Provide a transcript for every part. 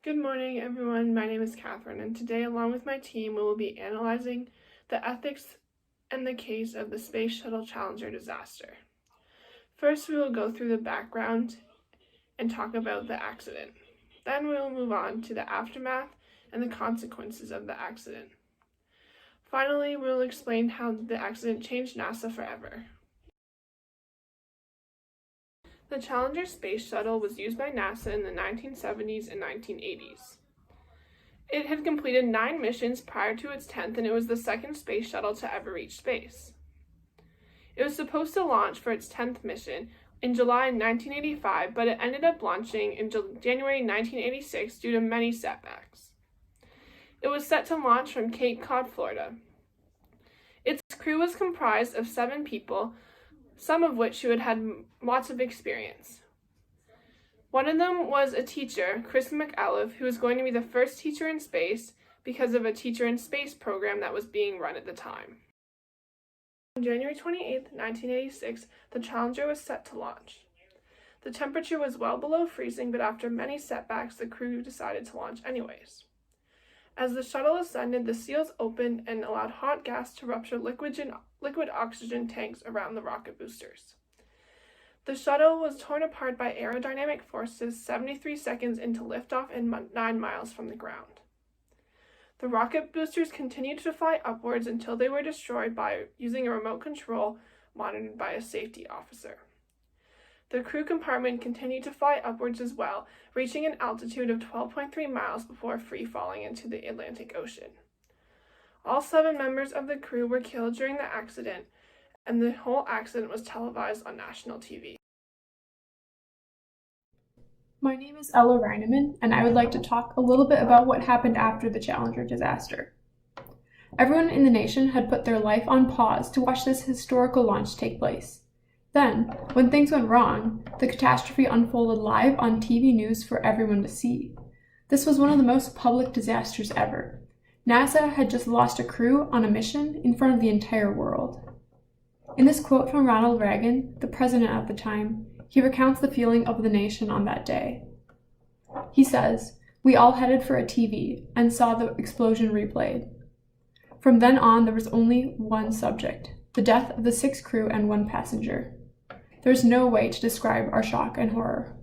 Good morning, everyone. My name is Catherine, and today, along with my team, we will be analyzing the ethics and the case of the Space Shuttle Challenger disaster. First, we will go through the background and talk about the accident. Then we will move on to the aftermath and the consequences of the accident. Finally, we will explain how the accident changed NASA forever. The Challenger space shuttle was used by NASA in the 1970s and 1980s. It had completed 9 missions prior to its 10th, and it was the second space shuttle to ever reach space. It was supposed to launch for its 10th mission in July 1985, but it ended up launching in January 1986 due to many setbacks. It was set to launch from Cape Cod, Florida. Its crew was comprised of 7 people, some of which who had had lots of experience. One of them was a teacher, Chris McAuliffe, who was going to be the first teacher in space because of a teacher in space program that was being run at the time. On January 28, 1986, the Challenger was set to launch. The temperature was well below freezing, but after many setbacks, the crew decided to launch anyways. As the shuttle ascended, the seals opened and allowed hot gas to rupture liquid oxygen tanks around the rocket boosters. The shuttle was torn apart by aerodynamic forces 73 seconds into liftoff and 9 miles from the ground. The rocket boosters continued to fly upwards until they were destroyed by using a remote control monitored by a safety officer. The crew compartment continued to fly upwards as well, reaching an altitude of 12.3 miles before free-falling into the Atlantic Ocean. All 7 members of the crew were killed during the accident, and the whole accident was televised on national TV. My name is Ella Reineman, and I would like to talk a little bit about what happened after the Challenger disaster. Everyone in the nation had put their life on pause to watch this historical launch take place. Then, when things went wrong, the catastrophe unfolded live on TV news for everyone to see. This was one of the most public disasters ever. NASA had just lost a crew on a mission in front of the entire world. In this quote from Ronald Reagan, the president at the time, he recounts the feeling of the nation on that day. He says, "We all headed for a TV and saw the explosion replayed. From then on, there was only one subject, the death of the 6 crew and 1 passenger. There's no way to describe our shock and horror."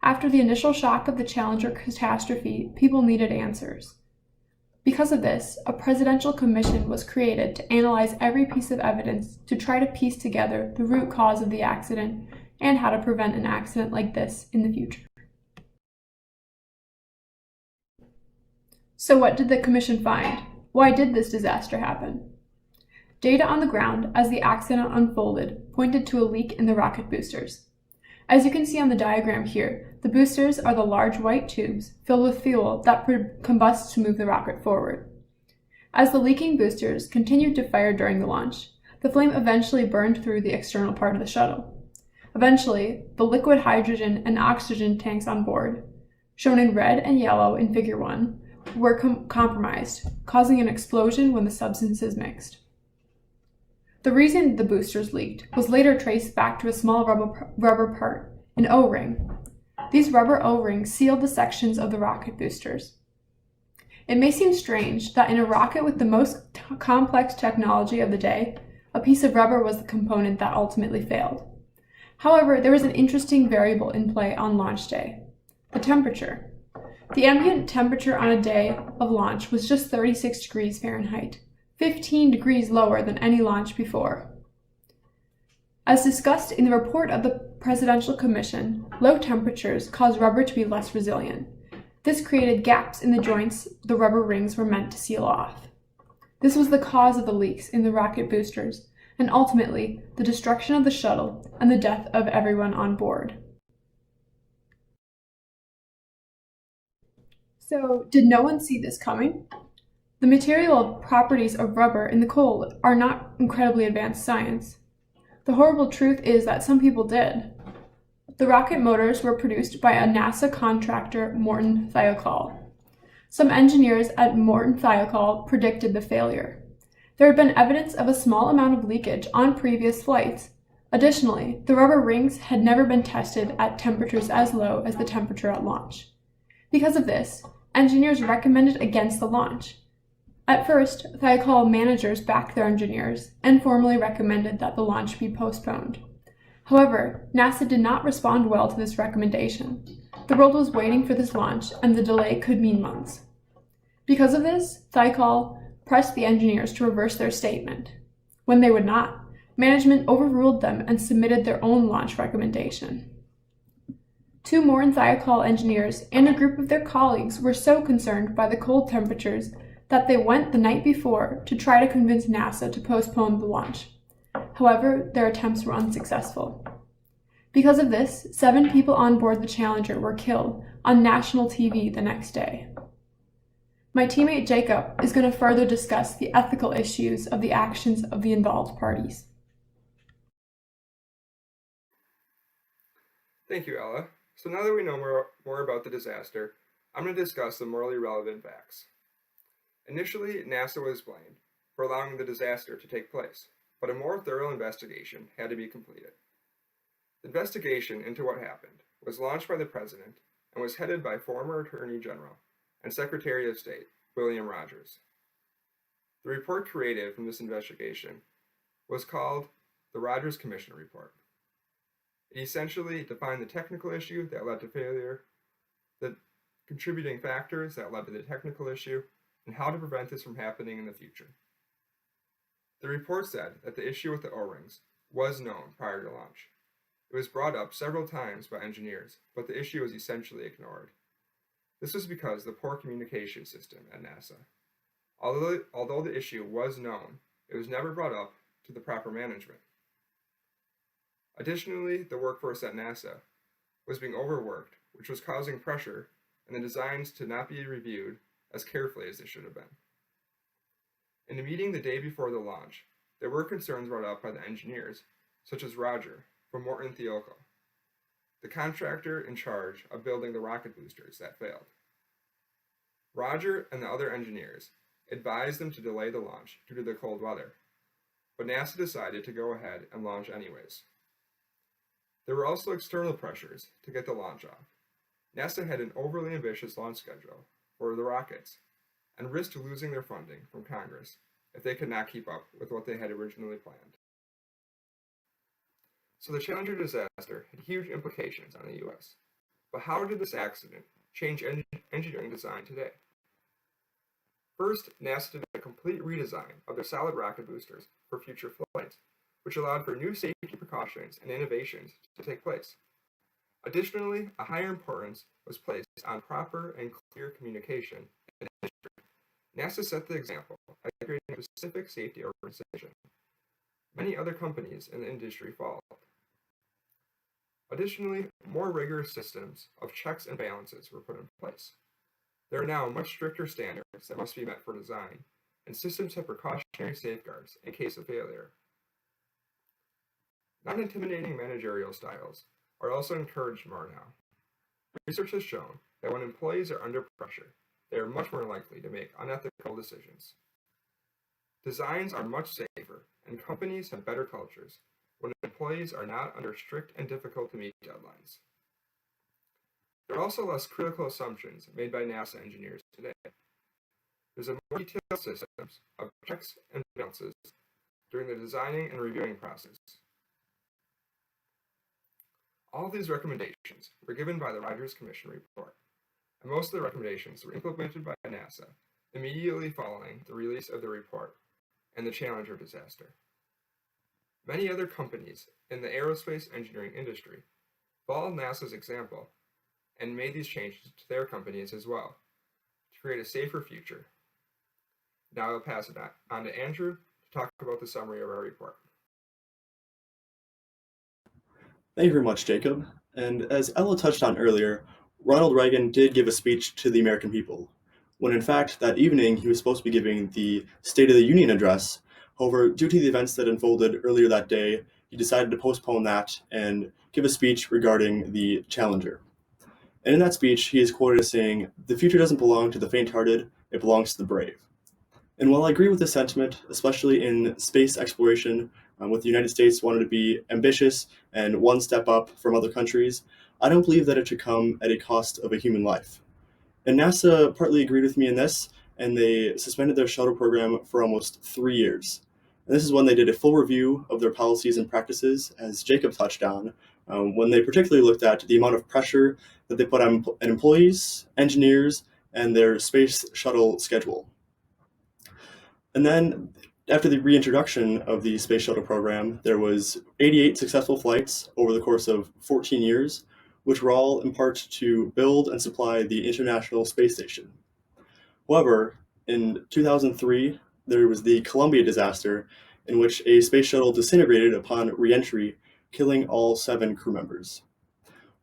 After the initial shock of the Challenger catastrophe, people needed answers. Because of this, a presidential commission was created to analyze every piece of evidence to try to piece together the root cause of the accident and how to prevent an accident like this in the future. So what did the commission find? Why did this disaster happen? Data on the ground as the accident unfolded pointed to a leak in the rocket boosters. As you can see on the diagram here, the boosters are the large white tubes filled with fuel that combusts to move the rocket forward. As the leaking boosters continued to fire during the launch, the flame eventually burned through the external part of the shuttle. Eventually, the liquid hydrogen and oxygen tanks on board, shown in red and yellow in Figure 1, were compromised, causing an explosion when the substances mixed. The reason the boosters leaked was later traced back to a small rubber part, an O-ring. These rubber O-rings sealed the sections of the rocket boosters. It may seem strange that in a rocket with the most complex technology of the day, a piece of rubber was the component that ultimately failed. However, there was an interesting variable in play on launch day: the temperature. The ambient temperature on a day of launch was just 36 degrees Fahrenheit. 15 degrees lower than any launch before. As discussed in the report of the Presidential Commission, low temperatures cause rubber to be less resilient. This created gaps in the joints the rubber rings were meant to seal off. This was the cause of the leaks in the rocket boosters, and ultimately, the destruction of the shuttle and the death of everyone on board. So, did no one see this coming? The material properties of rubber in the coal are not incredibly advanced science. The horrible truth is that some people did. The rocket motors were produced by a NASA contractor, Morton Thiokol. Some engineers at Morton Thiokol predicted the failure. There had been evidence of a small amount of leakage on previous flights. Additionally, the rubber rings had never been tested at temperatures as low as the temperature at launch. Because of this, engineers recommended against the launch. At first, Thiokol managers backed their engineers and formally recommended that the launch be postponed. However, NASA did not respond well to this recommendation. The world was waiting for this launch, and the delay could mean months. Because of this, Thiokol pressed the engineers to reverse their statement. When they would not, management overruled them and submitted their own launch recommendation. Two more Thiokol engineers and a group of their colleagues were so concerned by the cold temperatures that they went the night before to try to convince NASA to postpone the launch. However, their attempts were unsuccessful. Because of this, 7 people on board the Challenger were killed on national TV the next day. My teammate Jacob is going to further discuss the ethical issues of the actions of the involved parties. Thank you, Ella. So now that we know more about the disaster, I'm going to discuss the morally relevant facts. Initially, NASA was blamed for allowing the disaster to take place, but a more thorough investigation had to be completed. The investigation into what happened was launched by the President and was headed by former Attorney General and Secretary of State William Rogers. The report created from this investigation was called the Rogers Commission Report. It essentially defined the technical issue that led to failure, the contributing factors that led to the technical issue, and how to prevent this from happening in the future. The report said that the issue with the O-rings was known prior to launch. It was brought up several times by engineers, but the issue was essentially ignored. This was because of the poor communication system at NASA. Although the issue was known, it was never brought up to the proper management. Additionally, the workforce at NASA was being overworked, which was causing pressure and the designs to not be reviewed as carefully as they should have been. In a meeting the day before the launch, there were concerns brought up by the engineers, such as Roger from Morton Thiokol, the contractor in charge of building the rocket boosters that failed. Roger and the other engineers advised them to delay the launch due to the cold weather, but NASA decided to go ahead and launch anyways. There were also external pressures to get the launch off. NASA had an overly ambitious launch schedule for the rockets and risked losing their funding from Congress if they could not keep up with what they had originally planned. So the Challenger disaster had huge implications on the US. But how did this accident change engineering design today? First, NASA did a complete redesign of their solid rocket boosters for future flights, which allowed for new safety precautions and innovations to take place. Additionally, a higher importance was placed on proper and clear communication in the industry. NASA set the example by creating a specific safety organization. Many other companies in the industry followed. Additionally, more rigorous systems of checks and balances were put in place. There are now much stricter standards that must be met for design, and systems have precautionary safeguards in case of failure. Non-intimidating managerial styles are also encouraged more now. Research has shown that when employees are under pressure, they are much more likely to make unethical decisions. Designs are much safer, and companies have better cultures when employees are not under strict and difficult to meet deadlines. There are also less critical assumptions made by NASA engineers today. There's a more detailed system of checks and balances during the designing and reviewing process. All of these recommendations were given by the Rogers Commission report, and most of the recommendations were implemented by NASA immediately following the release of the report and the Challenger disaster. Many other companies in the aerospace engineering industry followed NASA's example and made these changes to their companies as well to create a safer future. Now I'll pass it on to Andrew to talk about the summary of our report. Thank you very much, Jacob. And as Ella touched on earlier, Ronald Reagan did give a speech to the American people, when in fact that evening he was supposed to be giving the State of the Union address. However, due to the events that unfolded earlier that day, he decided to postpone that and give a speech regarding the Challenger. And in that speech, he is quoted as saying, "The future doesn't belong to the faint-hearted, it belongs to the brave." And while I agree with this sentiment, especially in space exploration, with the United States wanting to be ambitious and one step up from other countries, I don't believe that it should come at a cost of a human life. And NASA partly agreed with me in this, and they suspended their shuttle program for almost 3 years. And this is when they did a full review of their policies and practices, as Jacob touched on, when they particularly looked at the amount of pressure that they put on employees, engineers, and their space shuttle schedule. And then after the reintroduction of the space shuttle program, there was 88 successful flights over the course of 14 years, which were all in part to build and supply the International Space Station. However, in 2003, there was the Columbia disaster, in which a space shuttle disintegrated upon re-entry, killing all 7 crew members.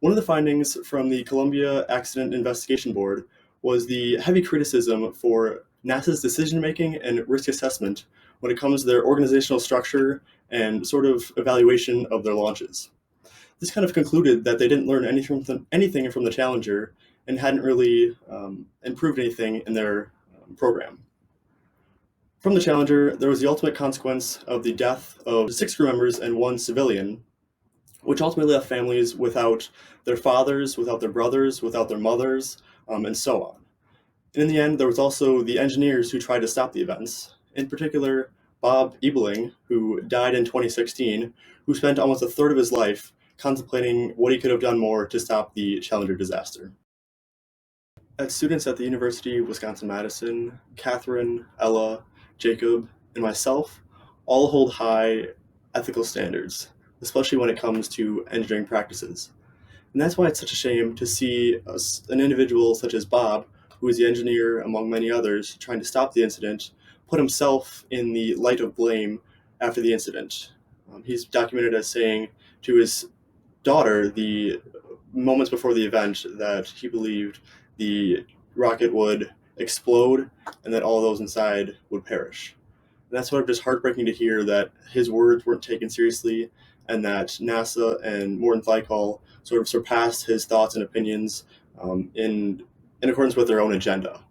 One of the findings from the Columbia Accident Investigation Board was the heavy criticism for NASA's decision-making and risk assessment when it comes to their organizational structure and sort of evaluation of their launches. This kind of concluded that they didn't learn anything from the Challenger and hadn't really improved anything in their program. From the Challenger, there was the ultimate consequence of the death of 6 crew members and 1 civilian, which ultimately left families without their fathers, without their brothers, without their mothers, and so on. And in the end, there was also the engineers who tried to stop the events, in particular Bob Ebeling, who died in 2016, who spent almost a third of his life contemplating what he could have done more to stop the Challenger disaster. As students at the University of Wisconsin-Madison, Catherine, Ella, Jacob, and myself all hold high ethical standards, especially when it comes to engineering practices. And that's why it's such a shame to see an individual such as Bob, who is the engineer among many others, trying to stop the incident, put himself in the light of blame after the incident. He's documented as saying to his daughter the moments before the event that he believed the rocket would explode and that all those inside would perish. And that's sort of just heartbreaking to hear that his words weren't taken seriously and that NASA and Morton Thiokol sort of surpassed his thoughts and opinions in accordance with their own agenda.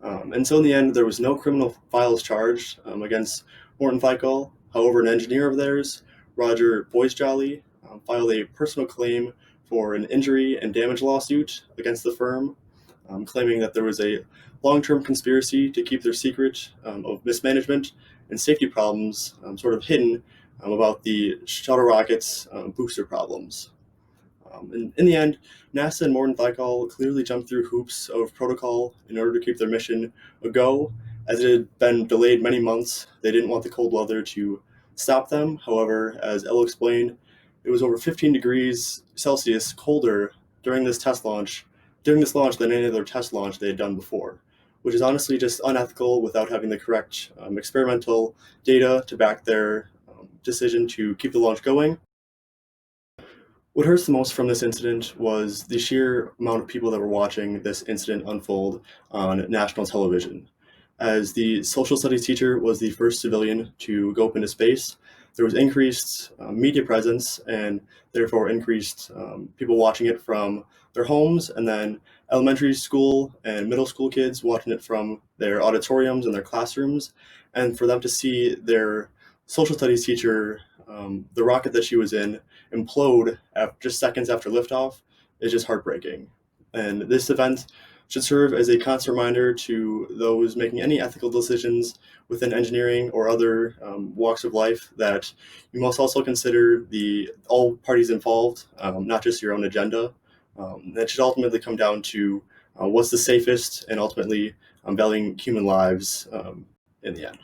And so in the end, there was no criminal files charged against Morton Thiokol. However, an engineer of theirs, Roger Boisjolly, filed a personal claim for an injury and damage lawsuit against the firm, claiming that there was a long-term conspiracy to keep their secret of mismanagement and safety problems sort of hidden about the shuttle rocket's booster problems. And in the end, NASA and Morton Thiokol clearly jumped through hoops of protocol in order to keep their mission a go. As it had been delayed many months, they didn't want the cold weather to stop them. However, as Ella explained, it was over 15 degrees Celsius colder during this launch than any other test launch they had done before, which is honestly just unethical without having the correct experimental data to back their decision to keep the launch going. What hurts the most from this incident was the sheer amount of people that were watching this incident unfold on national television. As the social studies teacher was the first civilian to go up into space, there was increased media presence and therefore increased people watching it from their homes, and then elementary school and middle school kids watching it from their auditoriums and their classrooms. And for them to see their social studies teacher, the rocket that she was in, implode just seconds after liftoff is just heartbreaking. And this event should serve as a constant reminder to those making any ethical decisions within engineering or other walks of life that you must also consider all parties involved, not just your own agenda. That should ultimately come down to what's the safest and ultimately valuing human lives in the end.